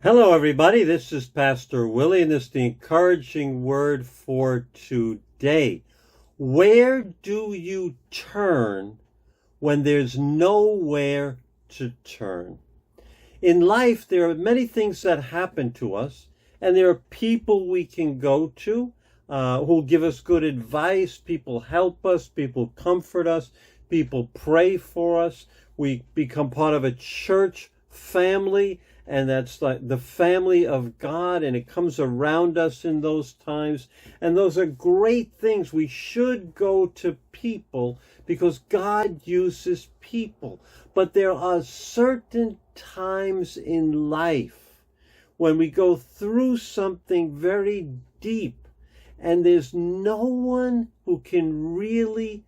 Hello, everybody. This is Pastor Willie, and this is the encouraging word for today. Where do you turn when there's nowhere to turn? In life, there are many things that happen to us, and there are people we can go to who give us good advice. People help us, people comfort us, people pray for us. We become part of a church family, and that's like the family of God, and it comes around us in those times. And those are great things. We should go to people because God uses people. But there are certain times in life when we go through something very deep and there's no one who can really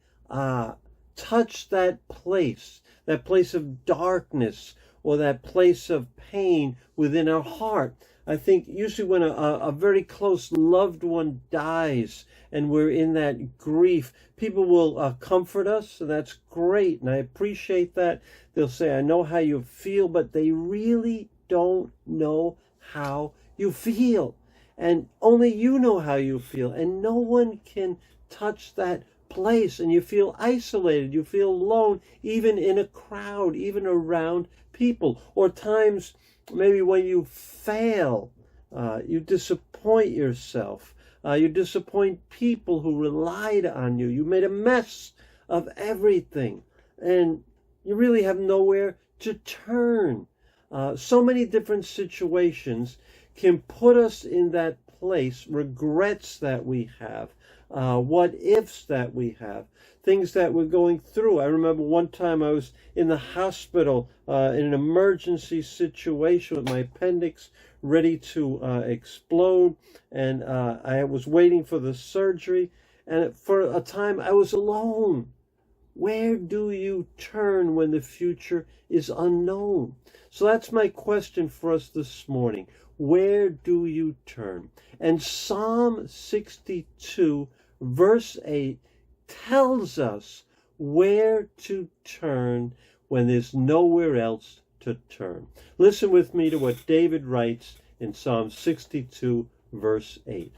touch that place of darkness or that place of pain within our heart. I think usually when a very close loved one dies and we're in that grief, people will comfort us, so that's great, and I appreciate that. They'll say, I know how you feel, but they really don't know how you feel. And only you know how you feel, and no one can touch that place, and you feel isolated, you feel alone, even in a crowd, even around people. Or times maybe when you fail, you disappoint yourself, you disappoint people who relied on you, you made a mess of everything, and you really have nowhere to turn. So many different situations can put us in that place, regrets that we have, what ifs that we have, things that we're going through. I remember one time I was in the hospital in an emergency situation with my appendix ready to explode, and I was waiting for the surgery, and for a time I was alone. Where do you turn when the future is unknown? So that's my question for us this morning. Where do you turn? And Psalm 62, verse 8, tells us where to turn when there's nowhere else to turn. Listen with me to what David writes in Psalm 62, verse 8.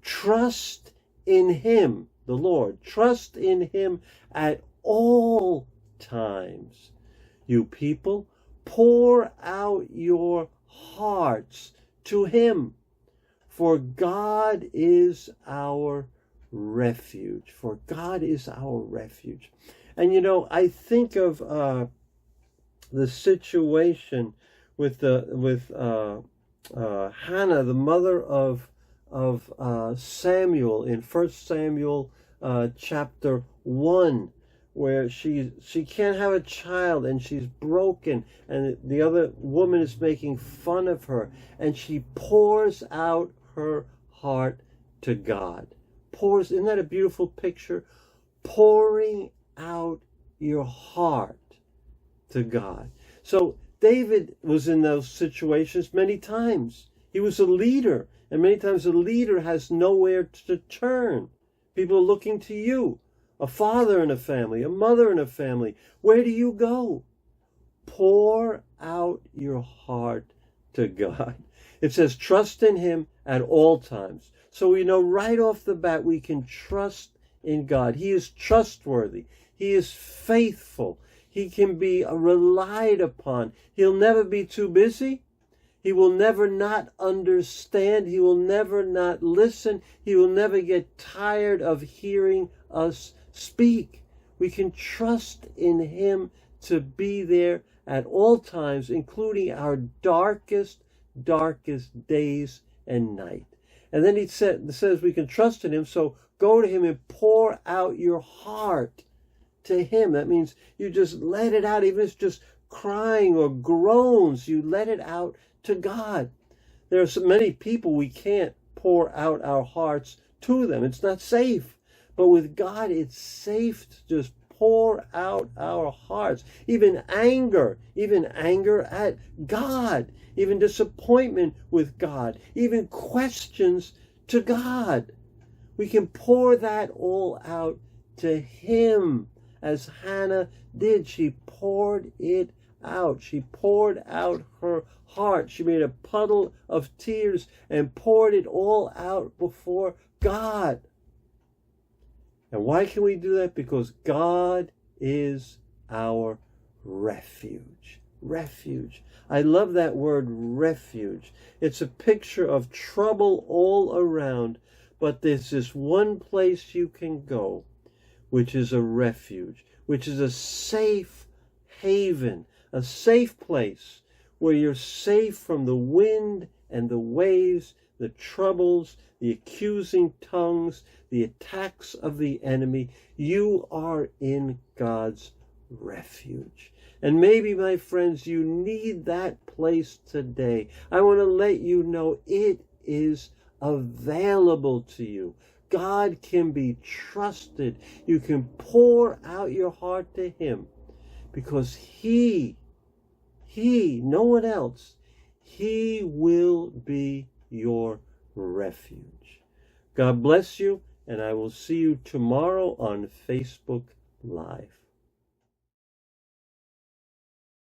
Trust in him, the Lord. Trust in him at all times. You people, pour out your hearts to him, for God is our refuge. For God is our refuge. And I think of the situation with Hannah, the mother of Samuel, in 1 Samuel chapter 1, where she can't have a child and she's broken, and the other woman is making fun of her, and she pours out her heart to God. Isn't that a beautiful picture? Pouring out your heart to God. So David was in those situations many times. He was a leader, and many times a leader has nowhere to turn. People are looking to you. A father in a family, a mother in a family. Where do you go? Pour out your heart to God. It says, trust in him at all times. So we know right off the bat we can trust in God. He is trustworthy. He is faithful. He can be relied upon. He'll never be too busy. He will never not understand. He will never not listen. He will never get tired of hearing us speak. We can trust in him to be there at all times, including our darkest days and night. And then he says we can trust in him, so go to him and pour out your heart to him. That means you just let it out, even if it's just crying or groans, you let it out to God. There are so many people we can't pour out our hearts to them. It's not safe. But with God, it's safe to just pour out our hearts. Even anger at God, even disappointment with God, even questions to God. We can pour that all out to him, as Hannah did. She poured it out. She poured out her heart. She made a puddle of tears and poured it all out before God. And why can we do that? Because God is our refuge. Refuge. I love that word, refuge. It's a picture of trouble all around, but there's this one place you can go, which is a refuge, which is a safe haven, a safe place where you're safe from the wind and the waves, the troubles, the accusing tongues, the attacks of the enemy. You are in God's refuge. And maybe, my friends, you need that place today. I want to let you know it is available to you. God can be trusted. You can pour out your heart to Him because He, no one else, He will be your refuge. God bless you, and I will see you tomorrow on Facebook Live.